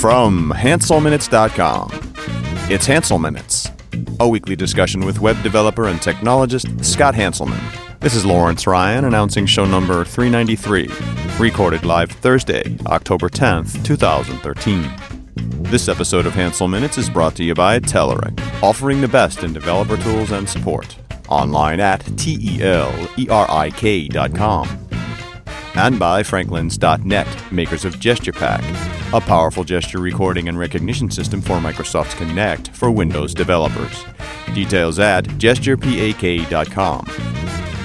From HanselMinutes.com, it's Hansel Minutes, a weekly discussion with web developer and technologist Scott Hanselman. This is Lawrence Ryan announcing show number 393, recorded live Thursday, October 10th, 2013. This episode of Hansel Minutes is brought to you by Telerik, offering the best in developer tools and support. Online at telerik.com. And by Franklins.net, makers of GesturePak, a powerful gesture recording and recognition system for Microsoft Connect for Windows developers. Details at gesturepak.com.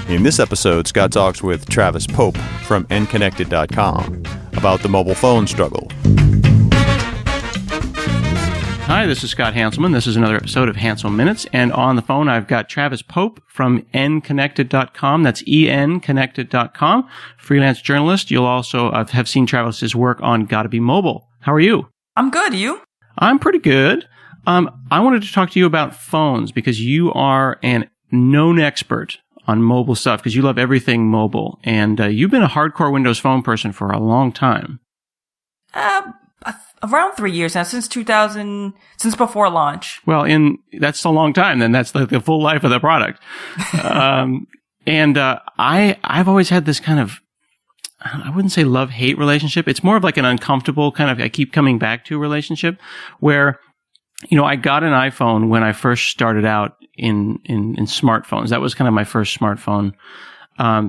In this episode, Scott talks with Travis Pope from nconnected.com about the mobile phone struggle. Hi, this is Scott Hanselman. This is another episode of Hansel Minutes, and on the phone I've got Travis Pope from nconnected.com. That's enconnected.com, freelance journalist. You'll also have seen Travis's work on Gotta Be Mobile. How are you? I'm good. You? I'm pretty good. I wanted to talk to you about phones because you are a known expert on mobile stuff because you love everything mobile, and you've been a hardcore Windows Phone person for a long time. Around 3 years now, since before launch. Well, that's a long time. Then that's the full life of the product. I've always had this kind of, I wouldn't say love-hate relationship. It's more of like an uncomfortable kind of, I keep coming back to relationship where, I got an iPhone when I first started out in smartphones. That was kind of my first smartphone,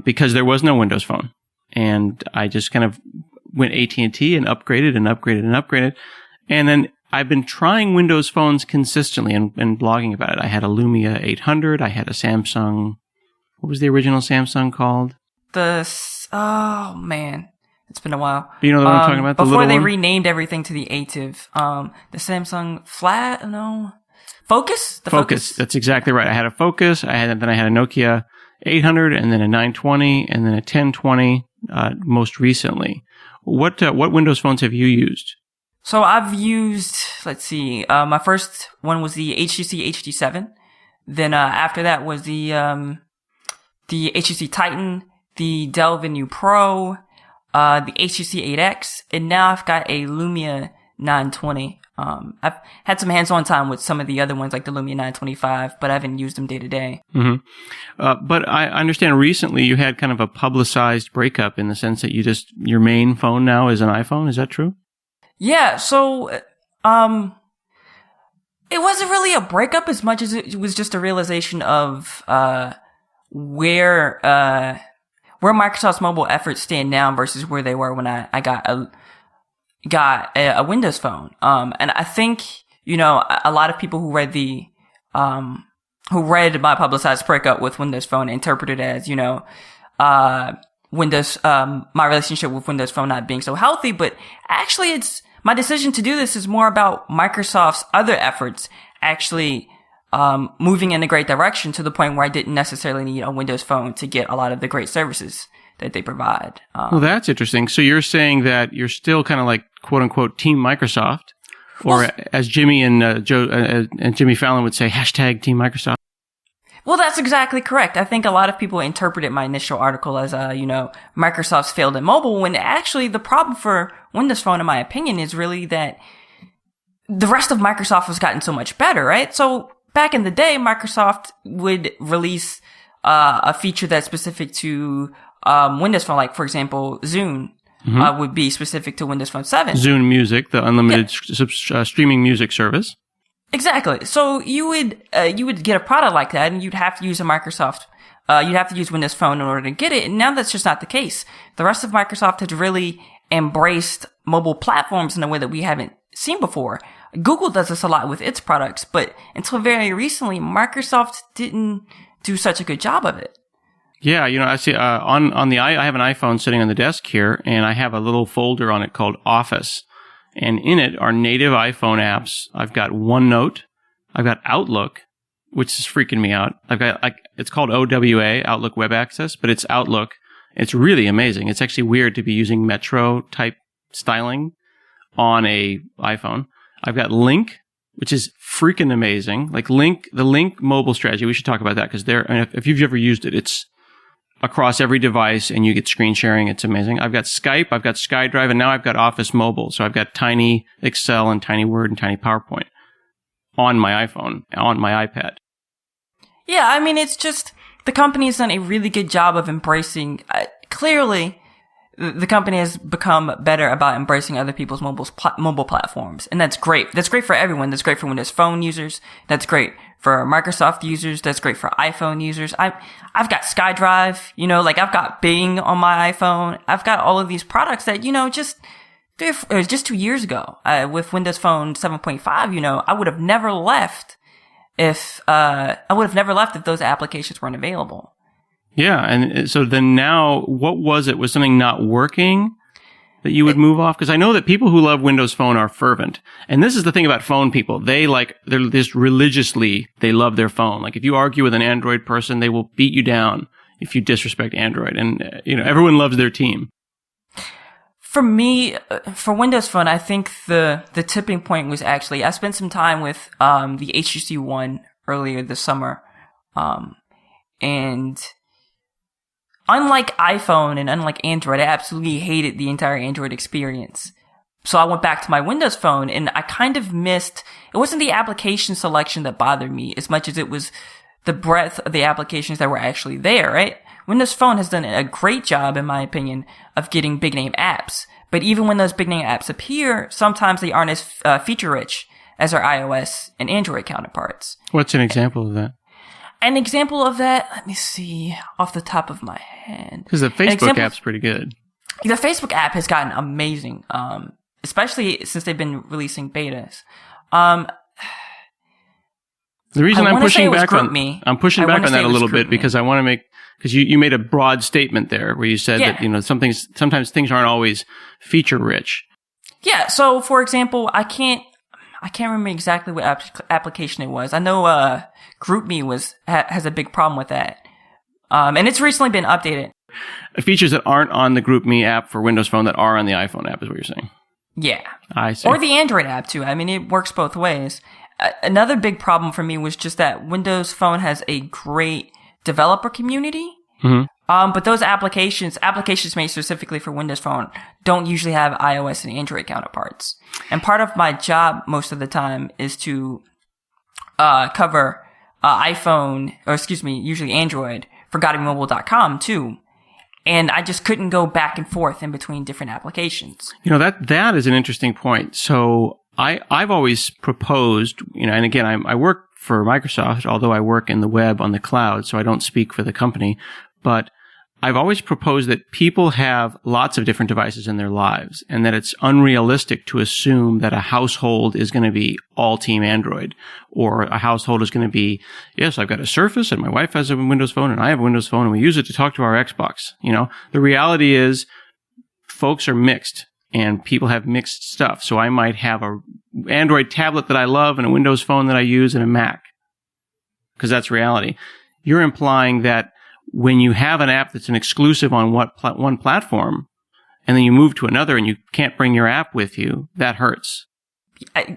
because there was no Windows Phone. And I just kind of went AT&T and upgraded and upgraded and upgraded. And then I've been trying Windows phones consistently and blogging about it. I had a Lumia 800. I had a Samsung. What was the original Samsung called? Oh, man. It's been a while. You know the one I'm talking about? Before they renamed everything to the ATIV. The Samsung Focus? Focus. That's exactly right. I had a Focus. Then I had a Nokia 800 and then a 920 and then a 1020 most recently. What Windows phones have you used? So I've used, my first one was the HTC HD7. Then after that was the HTC Titan, the Dell Venue Pro, the HTC 8X, and now I've got a Lumia 920. I've had some hands-on time with some of the other ones, like the Lumia 925, but I haven't used them day to day. But I understand recently you had kind of a publicized breakup in the sense that your main phone now is an iPhone. Is that true? Yeah. So, it wasn't really a breakup as much as it was just a realization of, where Microsoft's mobile efforts stand now versus where they were when I got a Windows Phone. And I think, a lot of people who read my publicized breakup with Windows Phone interpreted as, my relationship with Windows Phone not being so healthy, but actually my decision to do this is more about Microsoft's other efforts actually, moving in a great direction to the point where I didn't necessarily need a Windows Phone to get a lot of the great services that they provide. Well, that's interesting. So you're saying that you're still kind of like quote unquote Team Microsoft, or as Jimmy and Jimmy Fallon would say, hashtag Team Microsoft. Well, that's exactly correct. I think a lot of people interpreted my initial article as, Microsoft's failed at mobile, when actually the problem for Windows Phone, in my opinion, is really that the rest of Microsoft has gotten so much better, right? So back in the day, Microsoft would release a feature that's specific to Windows Phone, like, for example, Zune. Would be specific to Windows Phone 7. Zune Music, the unlimited streaming music service. Exactly. So you would get a product like that, and you'd have to use you'd have to use Windows Phone in order to get it. And now that's just not the case. The rest of Microsoft has really embraced mobile platforms in a way that we haven't seen before. Google does this a lot with its products, but until very recently, Microsoft didn't do such a good job of it. Yeah, I see I have an iPhone sitting on the desk here, and I have a little folder on it called Office. And in it are native iPhone apps. I've got OneNote. I've got Outlook, which is freaking me out. I've got it's called OWA, Outlook Web Access, but it's Outlook. It's really amazing. It's actually weird to be using Metro type styling on a iPhone. I've got Link, which is freaking amazing. Like the Link mobile strategy. We should talk about that because if you've ever used it, it's across every device, and you get screen sharing. It's amazing. I've got Skype, I've got SkyDrive, and now I've got Office Mobile. So I've got Tiny Excel and Tiny Word and Tiny PowerPoint on my iPhone, on my iPad. Yeah, I mean, it's just the company has done a really good job of embracing. Clearly, the company has become better about embracing other people's mobile platforms, and that's great. That's great for everyone. That's great for Windows Phone users. That's great for Microsoft users. That's great for iPhone users. I've got SkyDrive, like I've got Bing on my iPhone. I've got all of these products that, just 2 years ago, with Windows Phone 7.5, I would have never left if those applications weren't available. Yeah. And so then now, what was it? Was something not working that you would move off? Because I know that people who love Windows Phone are fervent. And this is the thing about phone people. They're just religiously, they love their phone. Like if you argue with an Android person, they will beat you down if you disrespect Android. And, everyone loves their team. For me, for Windows Phone, I think the tipping point was actually, I spent some time with, the HTC One earlier this summer. And unlike iPhone and unlike Android, I absolutely hated the entire Android experience. So I went back to my Windows Phone, and I kind of missed, it wasn't the application selection that bothered me as much as it was the breadth of the applications that were actually there, right? Windows Phone has done a great job, in my opinion, of getting big name apps. But even when those big name apps appear, sometimes they aren't as feature rich as our iOS and Android counterparts. What's an example of that? An example of that, let me see, off the top of my head. Because the Facebook app's pretty good. The Facebook app has gotten amazing, especially since they've been releasing betas. The reason I'm pushing back on that a little bit GroupMe. because I want to make, because you made a broad statement there where you said that, sometimes things aren't always feature rich. Yeah. So for example, I can't remember exactly what application it was. I know, GroupMe has a big problem with that. And it's recently been updated. Features that aren't on the GroupMe app for Windows Phone that are on the iPhone app is what you're saying. Yeah. I see. Or the Android app too. I mean, it works both ways. Another big problem for me was just that Windows Phone has a great developer community. Mm-hmm. But those applications made specifically for Windows Phone don't usually have iOS and Android counterparts. And part of my job most of the time is to, cover, usually Android for GodDaddyMobile.com too. And I just couldn't go back and forth in between different applications. That is an interesting point. So I've always proposed, and again, I work for Microsoft, although I work in the web on the cloud, so I don't speak for the company, but I've always proposed that people have lots of different devices in their lives and that it's unrealistic to assume that a household is going to be all team Android or a household is going to be, yes, I've got a Surface and my wife has a Windows Phone and I have a Windows Phone and we use it to talk to our Xbox. The reality is folks are mixed and people have mixed stuff. So I might have a Android tablet that I love and a Windows Phone that I use and a Mac because that's reality. You're implying that when you have an app that's an exclusive on one platform and then you move to another and you can't bring your app with you, that hurts.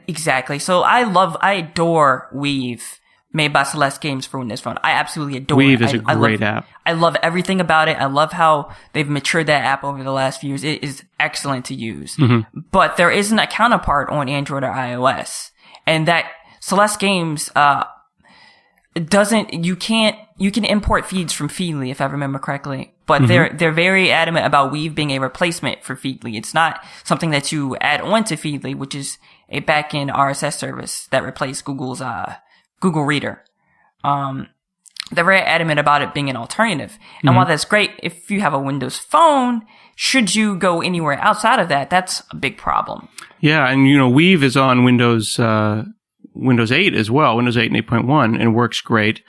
Exactly. So I adore Weave, made by Celeste Games for Windows Phone. I absolutely adore Weave it. is a great app. I love everything about it. I love how they've matured that app over the last few years. It is excellent to use. Mm-hmm. But there isn't a counterpart on Android or iOS. And that Celeste Games, you can import feeds from Feedly, if I remember correctly, but mm-hmm. they're very adamant about Weave being a replacement for Feedly. It's not something that you add on to Feedly, which is a back-end RSS service that replaced Google's, Google Reader. They're very adamant about it being an alternative. And mm-hmm. while that's great, if you have a Windows Phone, should you go anywhere outside of that, that's a big problem. Yeah. And, Weave is on Windows 8 as well, Windows 8 and 8.1, and works great.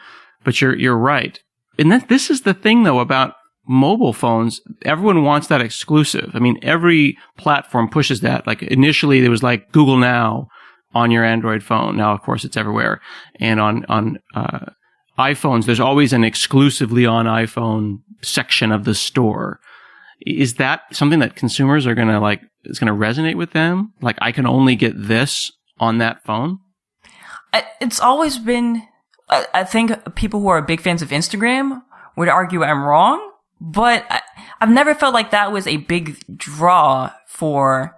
But you're right. And this is the thing though about mobile phones. Everyone wants that exclusive. I mean, every platform pushes that. Like initially there was like Google Now on your Android phone. Now, of course, it's everywhere. And on iPhones, there's always an exclusively on iPhone section of the store. Is that something that consumers are going to is going to resonate with them? Like I can only get this on that phone? It's always been, I think people who are big fans of Instagram would argue I'm wrong, But I've never felt like that was a big draw for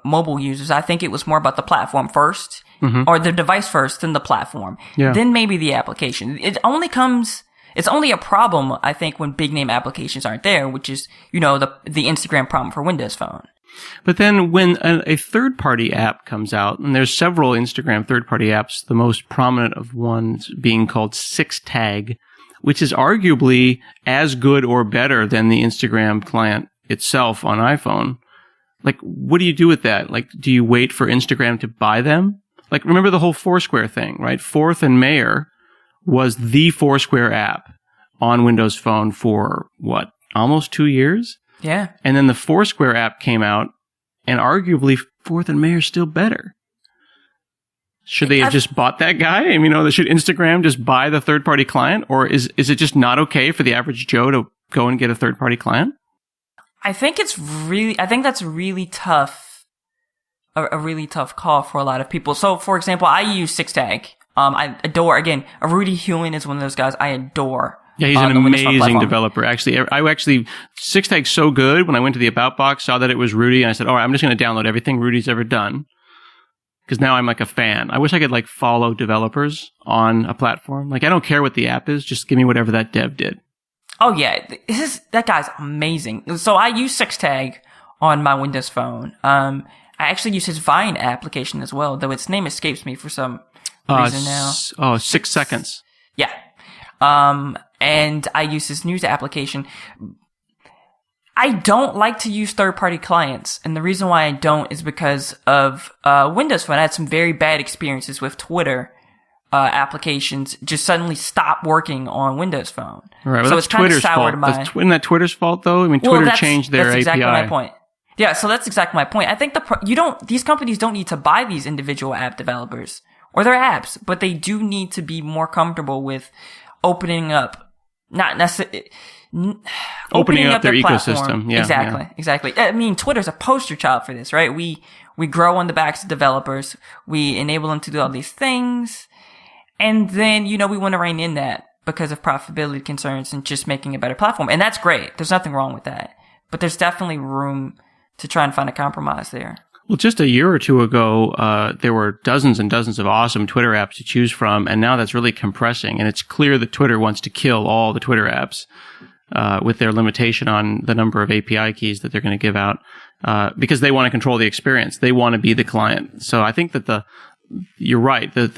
mobile users. I think it was more about the platform first, or the device first, then the platform. Yeah. Then maybe the application. It's only a problem, I think, when big name applications aren't there, which is, the Instagram problem for Windows Phone. But then when a third-party app comes out, and there's several Instagram third-party apps, the most prominent of ones being called 6tag, which is arguably as good or better than the Instagram client itself on iPhone. Like, what do you do with that? Like, do you wait for Instagram to buy them? Like, remember the whole Foursquare thing, right? Fourth and Mayer was the Foursquare app on Windows Phone for, almost 2 years? Yeah. And then the Foursquare app came out, and arguably Fourth and Mayer is still better. Should they have just bought that guy? I mean, should Instagram just buy the third-party client? Or is it just not okay for the average Joe to go and get a third-party client? I think that's really tough. A really tough call for a lot of people. So, for example, I use 6tag. I adore, again, Rudy Hewin is one of those guys I adore. Yeah, he's an amazing developer. Actually, 6tag's so good. When I went to the About box, saw that it was Rudy, and I said, all right, I'm just going to download everything Rudy's ever done. Because now I'm like a fan. I wish I could follow developers on a platform. Like, I don't care what the app is. Just give me whatever that dev did. Oh yeah, that guy's amazing. So I use 6tag on my Windows Phone. I actually use his Vine application as well, though its name escapes me for some reason now. 6 seconds. Yeah. And I use his news application. I don't like to use third-party clients, and the reason why I don't is because of Windows Phone. I had some very bad experiences with Twitter applications just suddenly stop working on Windows Phone. Right, well, so that's it's kind Twitter's of soured fault. Isn't that Twitter's fault, though? I mean, Twitter changed their API. That's exactly my point. Yeah, so that's exactly my point. I think these companies don't need to buy these individual app developers or their apps, but they do need to be more comfortable with opening up, not necessarily opening up their platform. Ecosystem. Yeah, exactly. I mean, Twitter's a poster child for this, right? We grow on the backs of developers. We enable them to do all these things. And then, we want to rein in that because of profitability concerns and just making a better platform. And that's great. There's nothing wrong with that. But there's definitely room to try and find a compromise there. Well, just a year or two ago, there were dozens and dozens of awesome Twitter apps to choose from, and now that's really compressing. And it's clear that Twitter wants to kill all the Twitter apps with their limitation on the number of API keys that they're going to give out because they want to control the experience. They want to be the client. So I think that you're right, that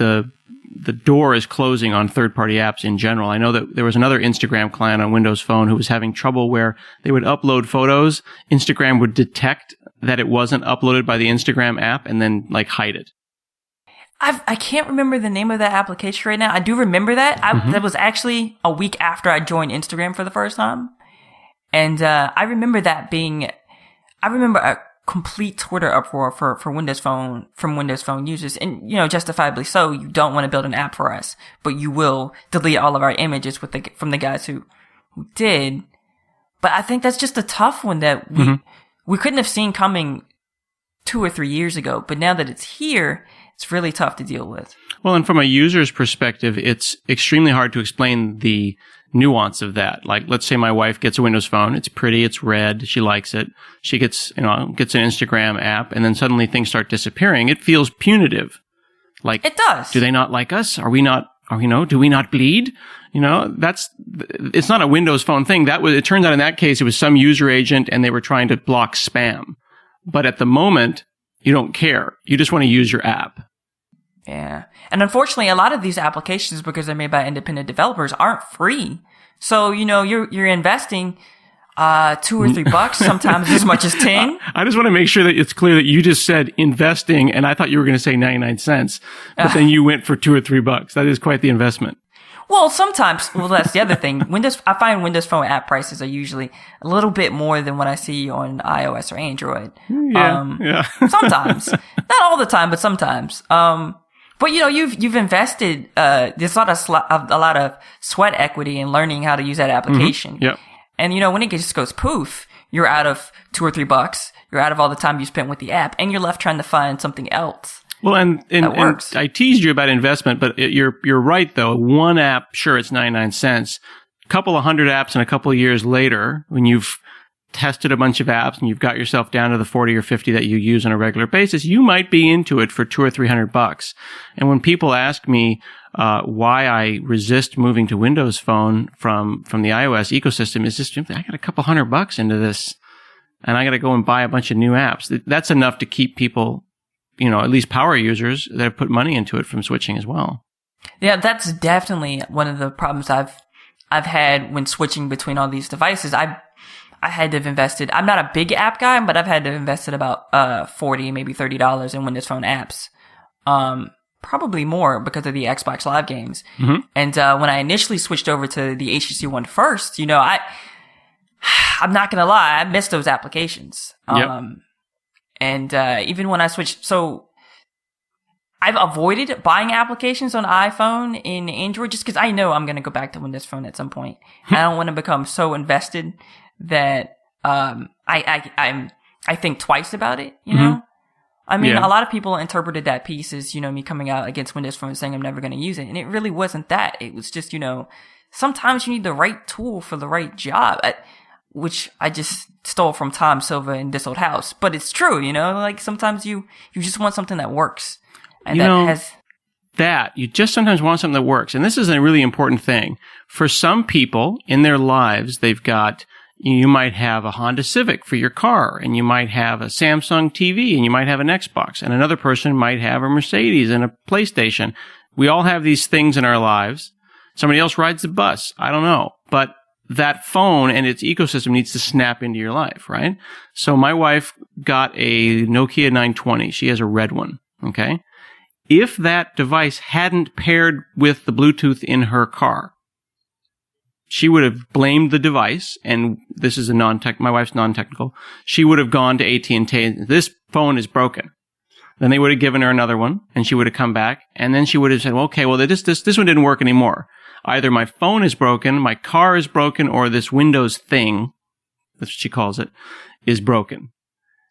the door is closing on third-party apps in general. I know that there was another Instagram client on Windows Phone who was having trouble where they would upload photos. Instagram would detect that it wasn't uploaded by the Instagram app and then hide it. I can't remember the name of that application right now. I do remember that. That was actually a week after I joined Instagram for the first time. And I remember a complete Twitter uproar for Windows Phone from Windows Phone users. And, justifiably so. You don't want to build an app for us, but you will delete all of our images from the guys who did. But I think that's just a tough one that we couldn't have seen coming 2 or 3 years ago. But now that it's here, it's really tough to deal with. Well, and from a user's perspective, it's extremely hard to explain the nuance of that. Like, let's say my wife gets a Windows Phone. It's pretty. It's red. She likes it. She gets an Instagram app, and then suddenly things start disappearing. It feels punitive. Like, it does. Do they not like us? Do we not bleed? It's not a Windows Phone thing. It turns out in that case, it was some user agent and they were trying to block spam. But at the moment, you don't care. You just want to use your app. Yeah. And unfortunately, a lot of these applications, because they're made by independent developers, aren't free. So, you're investing $2 or $3, sometimes as much as 10. I just want to make sure that it's clear that you just said investing, and I thought you were going to say 99 cents, but then you went for $2 or $3. That is quite the investment. Well, sometimes, that's the other thing. I find Windows Phone app prices are usually a little bit more than what I see on iOS or Android. Yeah. Sometimes. Not all the time, but sometimes. But you've invested, there's a lot of sweat equity in learning how to use that application. Mm-hmm. Yep. And when it just goes poof, you're out of $2 or $3. You're out of all the time you spent with the app, and you're left trying to find something else. Well, and works. I teased you about investment, but you're right though. One app, sure, it's 99 cents. A couple of hundred apps, and a couple of years later, when you've tested a bunch of apps and you've got yourself down to the 40 or 50 that you use on a regular basis, you might be into it for $200 or $300. And when people ask me why I resist moving to Windows Phone from the iOS ecosystem, is just I got a couple $100 into this, and I got to go and buy a bunch of new apps. That's enough to keep people, at least power users that have put money into it, from switching as well. Yeah, that's definitely one of the problems I've had when switching between all these devices. I had to have invested. I'm not a big app guy, but I've had to have invested about $40, maybe $30 in Windows Phone apps. Probably more because of the Xbox Live games. Mm-hmm. And when I initially switched over to the HTC One first, I'm not gonna lie, I missed those applications. Yep. And even when I switched, so I've avoided buying applications on iPhone and Android just because I know I'm gonna go back to Windows Phone at some point. I don't want to become so invested that I think twice about it, you know? I mean, a lot of people interpreted that piece as, me coming out against Windows Phone saying I'm never going to use it. And it really wasn't that. It was just, sometimes you need the right tool for the right job, which I just stole from Tom Silva in This Old House. But it's true, like sometimes you just want something that works. And you just sometimes want something that works. And this is a really important thing. For some people in their lives, you might have a Honda Civic for your car, and you might have a Samsung TV, and you might have an Xbox, and another person might have a Mercedes and a PlayStation. We all have these things in our lives. Somebody else rides the bus. I don't know. But that phone and its ecosystem needs to snap into your life, right? So my wife got a Nokia 920. She has a red one, okay? If that device hadn't paired with the Bluetooth in her car, she would have blamed the device, and this is my wife's non-technical. She would have gone to AT&T, this phone is broken. Then they would have given her another one, and she would have come back, and then she would have said, well, okay, well, this one didn't work anymore. Either my phone is broken, my car is broken, or this Windows thing, that's what she calls it, is broken.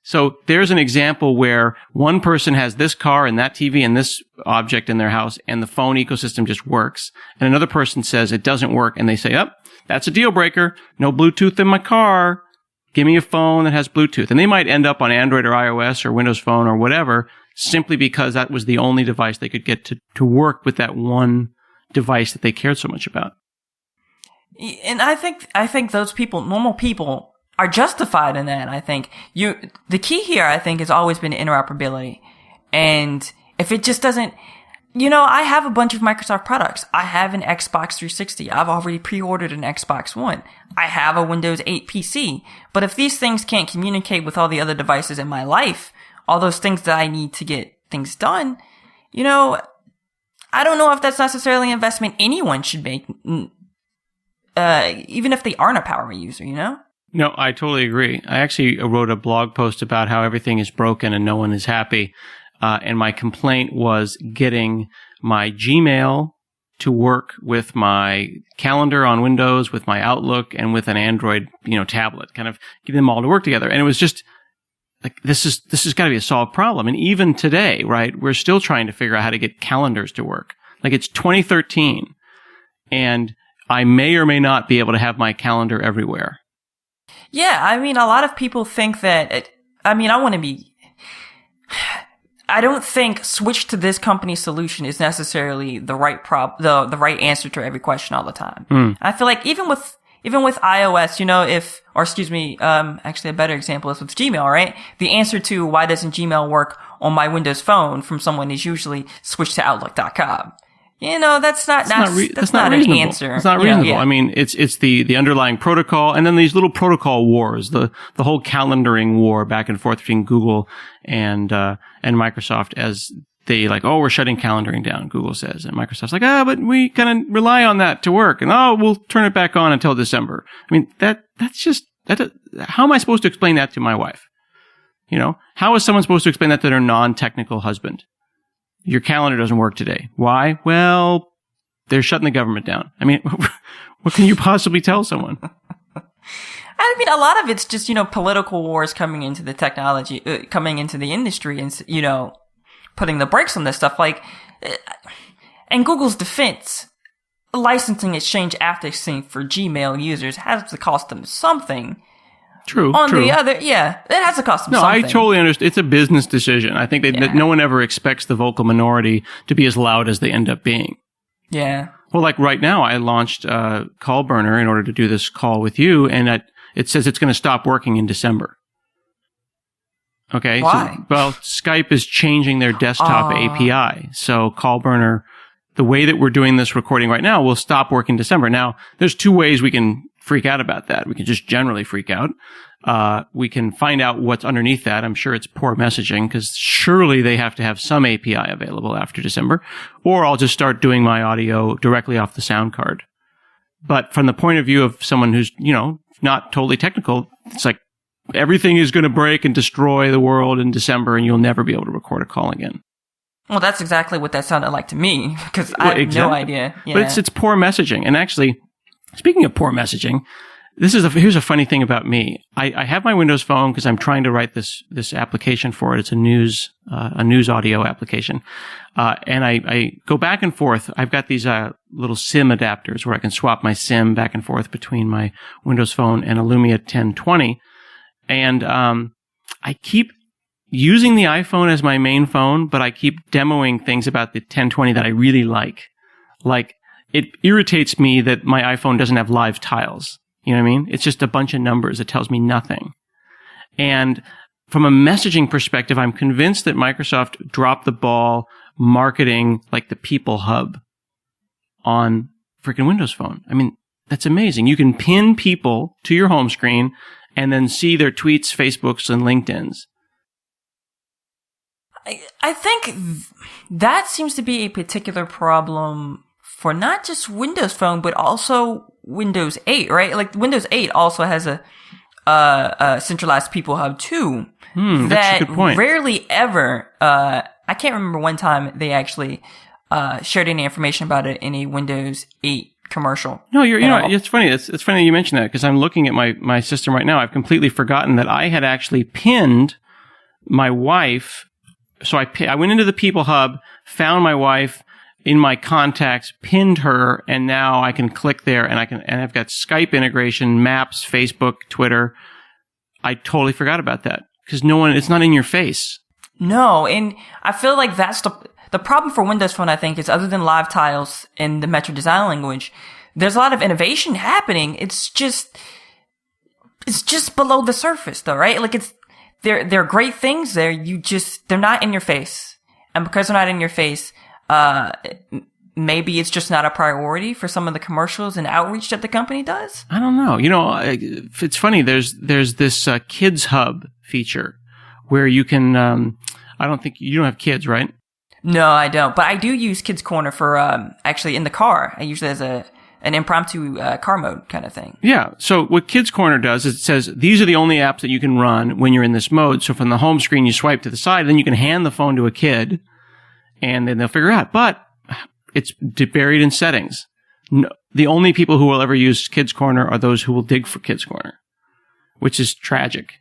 So there's an example where one person has this car and that TV and this object in their house, and the phone ecosystem just works. And another person says it doesn't work, and they say, that's a deal breaker. No Bluetooth in my car. Give me a phone that has Bluetooth. And they might end up on Android or iOS or Windows Phone or whatever, simply because that was the only device they could get to work with that one device that they cared so much about. And I think those people, normal people, are justified in that. I think the key here, I think, has always been interoperability. And if it just doesn't, I have a bunch of Microsoft products. I have an Xbox 360. I've already pre-ordered an Xbox One. I have a Windows 8 PC. But if these things can't communicate with all the other devices in my life, all those things that I need to get things done, I don't know if that's necessarily an investment anyone should make, even if they aren't a power user, No, I totally agree. I actually wrote a blog post about how everything is broken and no one is happy. And my complaint was getting my Gmail to work with my calendar on Windows, with my Outlook, and with an Android, tablet, kind of getting them all to work together. And it was just like, this has got to be a solved problem. And even today, right, we're still trying to figure out how to get calendars to work. Like, it's 2013, and I may or may not be able to have my calendar everywhere. Yeah, I mean, a lot of people think that, I don't think switch to this company's solution is necessarily the right the right answer to every question all the time. I feel like even with iOS, actually a better example is with Gmail, right? The answer to why doesn't Gmail work on my Windows Phone from someone is usually switch to Outlook.com. That's not an answer. It's not reasonable. Yeah. I mean, it's the underlying protocol, and then these little protocol wars, the whole calendaring war back and forth between Google and Microsoft, as they we're shutting calendaring down, Google says, and Microsoft's like, but we kind of rely on that to work, and we'll turn it back on until December. I mean, how am I supposed to explain that to my wife? How is someone supposed to explain that to their non-technical husband? Your calendar doesn't work today. Why? Well, they're shutting the government down. I mean, what can you possibly tell someone? I mean, a lot of it's just, political wars coming into the technology, coming into the industry. And, putting the brakes on this stuff. Like, in Google's defense, licensing exchange after-sync for Gmail users has to cost them something. True. The other, it has to cost them something. No, I totally understand. It's a business decision. I think no one ever expects the vocal minority to be as loud as they end up being. Yeah. Well, like right now, I launched Call Burner in order to do this call with you, and it says it's going to stop working in December. Okay. Why? So, well, Skype is changing their desktop API. So Call Burner, the way that we're doing this recording right now, will stop working in December. Now, there's two ways we can freak out about that. We can just generally freak out. We can find out what's underneath that. I'm sure it's poor messaging, because surely they have to have some API available after December. Or I'll just start doing my audio directly off the sound card. But from the point of view of someone who's, not totally technical, it's like everything is going to break and destroy the world in December, and you'll never be able to record a call again. Well, that's exactly what that sounded like to me, because I have no idea. Yeah. But it's poor messaging. And actually, speaking of poor messaging, here's a funny thing about me. I have my Windows Phone because I'm trying to write this application for it. It's a news audio application. And I go back and forth. I've got these little SIM adapters where I can swap my SIM back and forth between my Windows Phone and a Lumia 1020. And I keep using the iPhone as my main phone, but I keep demoing things about the 1020 that I really like. Like, it irritates me that my iPhone doesn't have live tiles. You know what I mean? It's just a bunch of numbers. It tells me nothing. And from a messaging perspective, I'm convinced that Microsoft dropped the ball marketing like the People Hub on freaking Windows Phone. I mean, that's amazing. You can pin people to your home screen and then see their tweets, Facebooks, and LinkedIn's. I think that seems to be a particular problem for not just Windows Phone, but also Windows 8, right? Like, Windows 8 also has a centralized People Hub too. That's a good point. Rarely ever, I can't remember one time they actually shared any information about it in a Windows 8 commercial. No, it's funny. It's funny you mention that, because I'm looking at my system right now. I've completely forgotten that I had actually pinned my wife. So I went into the People Hub, found my wife in my contacts, pinned her, and now I can click there and I've got Skype integration, Maps, Facebook, Twitter. I totally forgot about that, because it's not in your face. No, and I feel like that's the problem for Windows Phone, I think, is other than live tiles in the Metro design language, there's a lot of innovation happening. It's just below the surface though, right? Like, there are great things there. They're not in your face. And because they're not in your face, maybe it's just not a priority for some of the commercials and outreach that the company does. I don't know. It's funny. There's this Kids Hub feature where you can. I don't think you don't have kids, right? No, I don't. But I do use Kids Corner for actually in the car. I use it as an impromptu car mode kind of thing. Yeah. So what Kids Corner does is it says these are the only apps that you can run when you're in this mode. So from the home screen, you swipe to the side, then you can hand the phone to a kid, and then they'll figure it out. But it's buried in settings. No, the only people who will ever use Kids Corner are those who will dig for Kids Corner, which is tragic.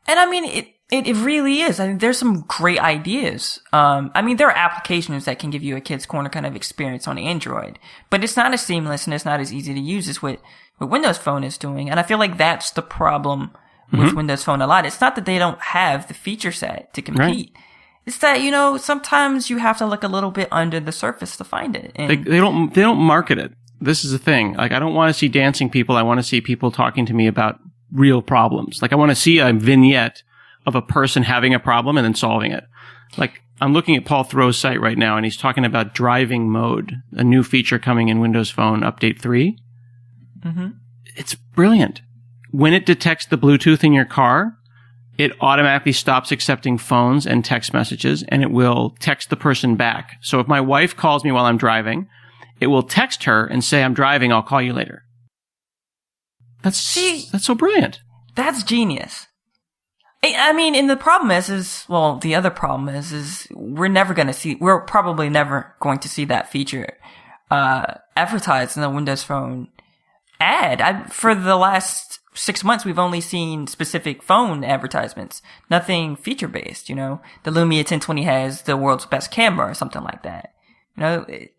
And I mean, it really is. I mean, there's some great ideas. I mean, there are applications that can give you a Kids Corner kind of experience on Android, but it's not as seamless and it's not as easy to use as what Windows Phone is doing. And I feel like that's the problem with Windows Phone a lot. It's not that they don't have the feature set to compete. Right. It's that, sometimes you have to look a little bit under the surface to find it. And they don't market it. This is the thing. Like, I don't want to see dancing people. I want to see people talking to me about real problems. Like, I want to see a vignette of a person having a problem and then solving it. Like, I'm looking at Paul Thoreau's site right now, and he's talking about driving mode, a new feature coming in Windows Phone Update 3. Mm-hmm. It's brilliant. When it detects the Bluetooth in your car, it automatically stops accepting phones and text messages, and it will text the person back. So if my wife calls me while I'm driving, it will text her and say, "I'm driving, I'll call you later." That's so brilliant. That's genius. I mean, and the problem the other problem is we're probably never going to see that feature advertised in the Windows Phone ad. For the last 6 months, we've only seen specific phone advertisements, nothing feature based. The Lumia 1020 has the world's best camera or something like that. The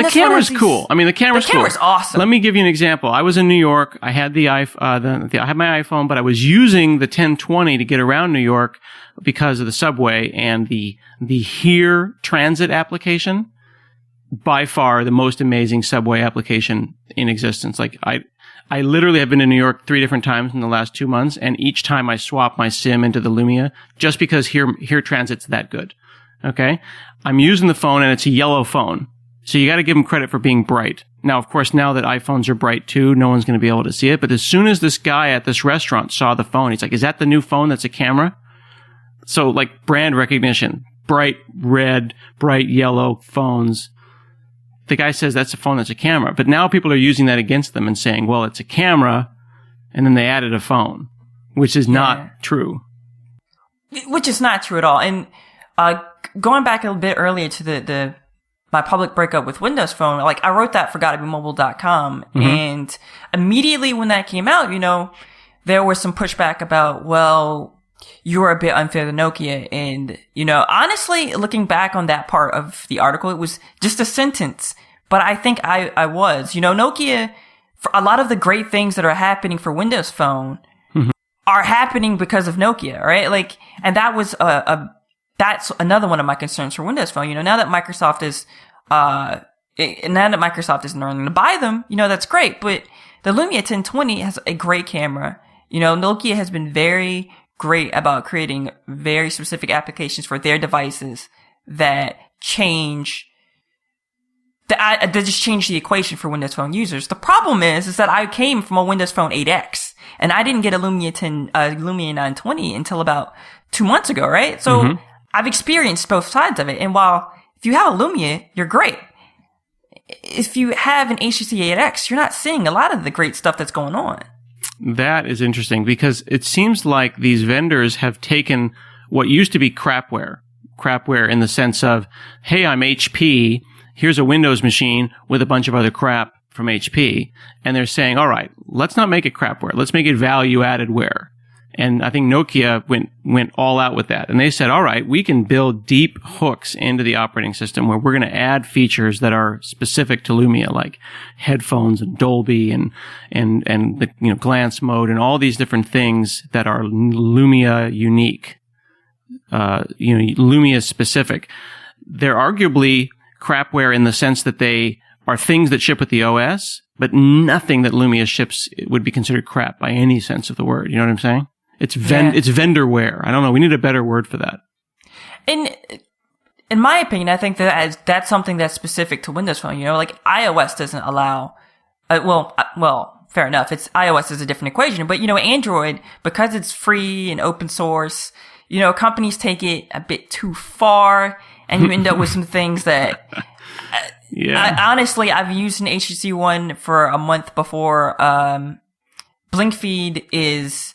camera's cool. I mean, the camera's awesome. Let me give you an example. I was in New York. I had I had my iPhone, but I was using the 1020 to get around New York because of the subway and the Here transit application. By far the most amazing subway application in existence. Like I literally have been to New York 3 different times in the last 2 months, and each time I swap my SIM into the Lumia just because Here Transit's that good. Okay? I'm using the phone and it's a yellow phone. So you got to give them credit for being bright. Now, of course, now that iPhones are bright too, no one's going to be able to see it. But as soon as this guy at this restaurant saw the phone, he's like, is that the new phone that's a camera? So like brand recognition, bright red, bright yellow phones. The guy says that's a phone that's a camera. But now people are using that against them and saying, well, it's a camera. And then they added a phone, which is not true. Which is not true at all. And going back a little bit earlier to my public breakup with Windows Phone, like I wrote that for GottaBeMobile.com, and immediately when that came out, there was some pushback about, well, you were a bit unfair to Nokia. And, honestly, looking back on that part of the article, it was just a sentence, but I think I was, Nokia, for a lot of the great things that are happening for Windows Phone are happening because of Nokia, right? Like, and that was that's another one of my concerns for Windows Phone. Now that Microsoft isn't learning to buy them, that's great. But the Lumia 1020 has a great camera. Nokia has been very great about creating very specific applications for their devices that just change the equation for Windows Phone users. The problem is that I came from a Windows Phone 8X, and I didn't get a Lumia 920 until about 2 months ago, right? So I've experienced both sides of it. And while if you have a Lumia, you're great. If you have an HTC 8X, you're not seeing a lot of the great stuff that's going on. That is interesting because it seems like these vendors have taken what used to be crapware in the sense of, hey, I'm HP. Here's a Windows machine with a bunch of other crap from HP. And they're saying, all right, let's not make it crapware. Let's make it value-added ware. And I think Nokia went all out with that. And they said, all right, we can build deep hooks into the operating system where we're going to add features that are specific to Lumia, like headphones and Dolby and the glance mode and all these different things that are Lumia unique, Lumia specific. They're arguably crapware in the sense that they are things that ship with the OS, but nothing that Lumia ships would be considered crap by any sense of the word. You know what I'm saying? It's it's vendorware. I don't know. We need a better word for that. In my opinion, I think that's something that's specific to Windows Phone. Like iOS doesn't allow. Well, fair enough. iOS is a different equation, but Android, because it's free and open source, companies take it a bit too far, and you end up with some things that. Honestly, I've used an HTC One for a month before. BlinkFeed is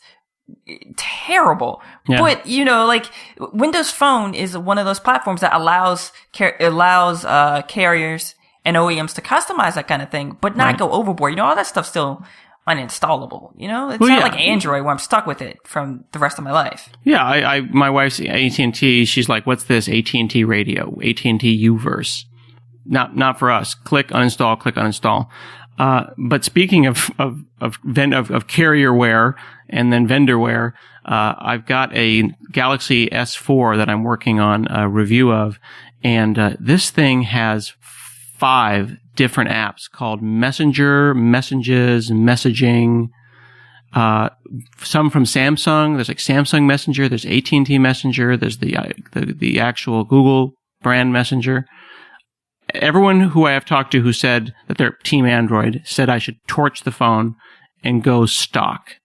terrible. Yeah. But, like Windows Phone is one of those platforms that allows carriers and OEMs to customize that kind of thing, but not go overboard. All that stuff's still uninstallable. It's not like Android where I'm stuck with it from the rest of my life. Yeah, my wife's AT&T. She's like, what's this? AT&T radio, AT&T Uverse. Not for us. Click uninstall. But speaking of carrierware and then vendorware, I've got a Galaxy S4 that I'm working on a review of, and this thing has 5 different apps called Messenger, Messages, Messaging. Some from Samsung. There's like Samsung Messenger. There's AT&T Messenger. There's the actual Google brand Messenger. Everyone who I have talked to who said that they're Team Android said I should torch the phone and go stock,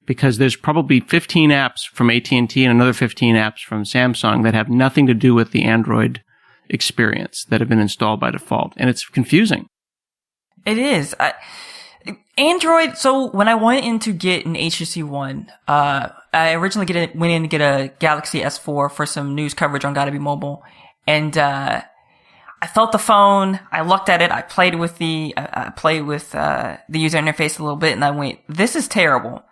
because there's probably 15 apps from AT&T and another 15 apps from Samsung that have nothing to do with the Android experience that have been installed by default, and it's confusing. It is. Android. So when I went in to get an HTC One, I originally went in to get a Galaxy S4 for some news coverage on Gotta Be Mobile, and I felt the phone. I looked at it. I played with the user interface a little bit, and I went, "This is terrible."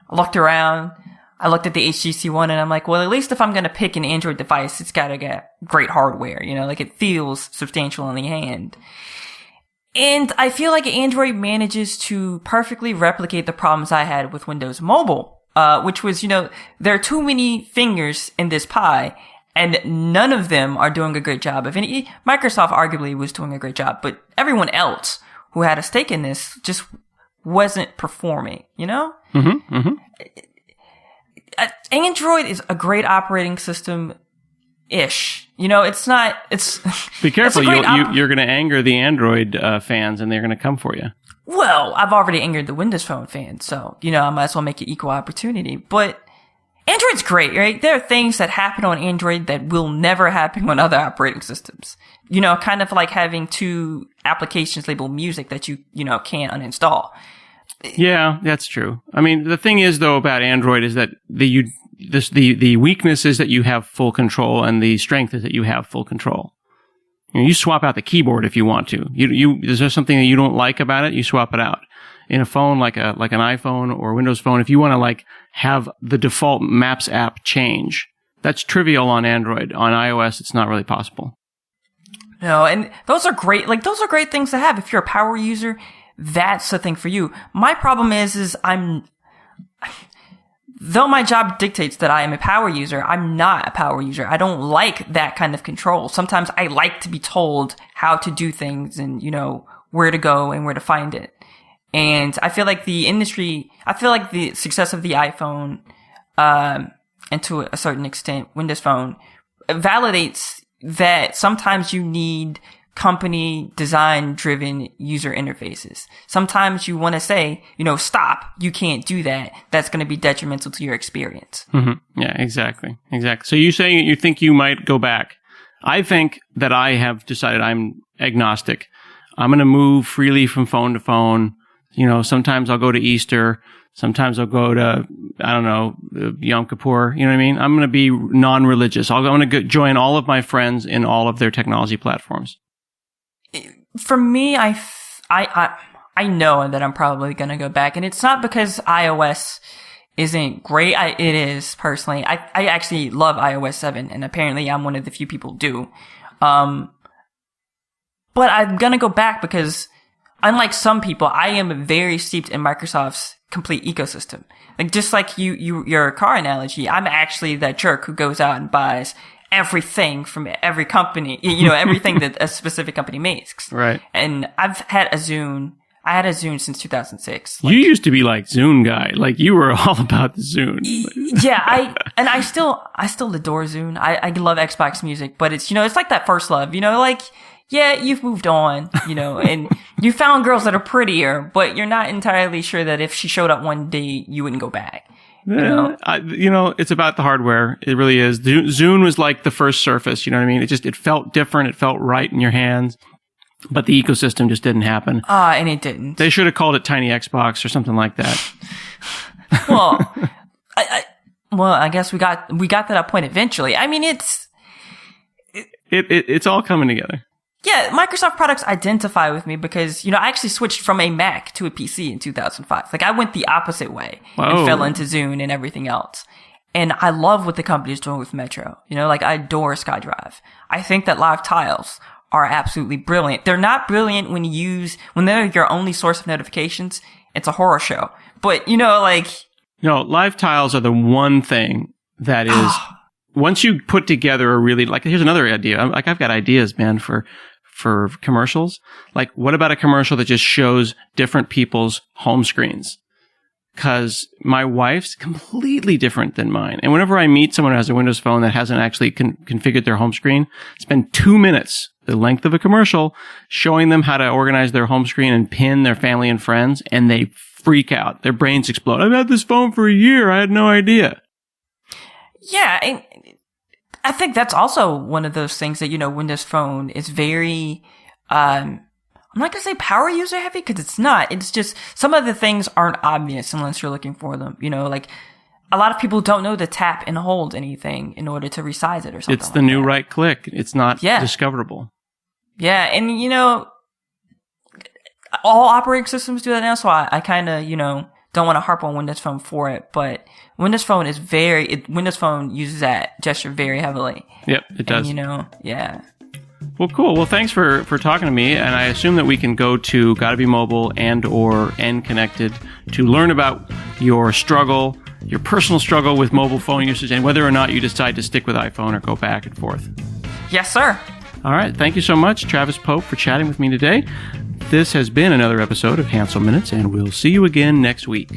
I looked around. I looked at the HTC One, and I'm like, "Well, at least if I'm going to pick an Android device, it's got to get great hardware. Like it feels substantial in the hand." And I feel like Android manages to perfectly replicate the problems I had with Windows Mobile, which was, there are too many fingers in this pie. And none of them are doing a great job. If any, Microsoft arguably was doing a great job, but everyone else who had a stake in this just wasn't performing, Mm-hmm, mm-hmm. Android is a great operating system-ish. It's not, it's... Be careful, you're going to anger the Android fans and they're going to come for you. Well, I've already angered the Windows Phone fans, so, I might as well make it equal opportunity. But Android's great, right? There are things that happen on Android that will never happen on other operating systems. Kind of like having two applications labeled music that you can't uninstall. Yeah, that's true. I mean, the thing is though about Android is that the weakness is that you have full control, and the strength is that you have full control. You swap out the keyboard if you want to. Is there something that you don't like about it? You swap it out. In a phone like an iPhone or Windows Phone, if you want to have the default Maps app change, that's trivial on Android. On iOS, it's not really possible. No, and those are great. Those are great things to have. If you're a power user, that's the thing for you. My problem is though my job dictates that I am a power user, I'm not a power user. I don't like that kind of control. Sometimes I like to be told how to do things and, where to go and where to find it. And I feel like the success of the iPhone, and to a certain extent, Windows Phone, validates that sometimes you need company design driven user interfaces. Sometimes you want to say, stop, you can't do that. That's going to be detrimental to your experience. Mm-hmm. Yeah, exactly. So you saying you think you might go back. I think that I have decided I'm agnostic. I'm going to move freely from phone to phone. Sometimes I'll go to Easter. Sometimes I'll go to, I don't know, Yom Kippur. You know what I mean? I'm going to be non-religious. I'm going to join all of my friends in all of their technology platforms. For me, I know that I'm probably going to go back. And it's not because iOS isn't great. It is, personally. I actually love iOS 7, and apparently I'm one of the few people who do. But I'm going to go back because, unlike some people, I am very steeped in Microsoft's complete ecosystem. Just like your car analogy, I'm actually that jerk who goes out and buys everything from every company, everything that a specific company makes. Right. And I've had a Zune. I had a Zune since 2006. You used to be Zune guy. You were all about the Zune. Yeah, I still adore Zune. I love Xbox music, but it's, it's like that first love, yeah, you've moved on, and you found girls that are prettier, but you're not entirely sure that if she showed up one day, you wouldn't go back. It's about the hardware. It really is. Zune was like the first Surface. You know what I mean? It felt different. It felt right in your hands, but the ecosystem just didn't happen. And it didn't. They should have called it Tiny Xbox or something like that. Well, I guess we got to that point eventually. I mean, it's all coming together. Yeah, Microsoft products identify with me because, I actually switched from a Mac to a PC in 2005. I went the opposite way and fell into Zune and everything else. And I love what the company is doing with Metro. I adore SkyDrive. I think that live tiles are absolutely brilliant. They're not brilliant when they're your only source of notifications. It's a horror show. But, live tiles are the one thing that is, once you put together a really, here's another idea. I've got ideas, man, for commercials. What about a commercial that just shows different people's home screens? Because my wife's completely different than mine. And whenever I meet someone who has a Windows Phone that hasn't actually configured their home screen, spend 2 minutes, the length of a commercial, showing them how to organize their home screen and pin their family and friends, and they freak out. Their brains explode. I've had this phone for a year. I had no idea. Yeah, and I think that's also one of those things that, Windows Phone is very, I'm not going to say power user heavy because it's not. It's just some of the things aren't obvious unless you're looking for them. A lot of people don't know to tap and hold anything in order to resize it or something. It's the new right click. It's not discoverable. Yeah, and all operating systems do that now, so I kind of, don't want to harp on Windows Phone for it, but Windows Phone Windows Phone uses that gesture very heavily. Yep, it does. And, yeah. Well, cool. Well, thanks for talking to me, and I assume that we can go to Gotta Be Mobile and/or N Connected to learn about your personal struggle with mobile phone usage, and whether or not you decide to stick with iPhone or go back and forth. Yes, sir. All right. Thank you so much, Travis Pope, for chatting with me today. This has been another episode of Hansel Minutes, and we'll see you again next week.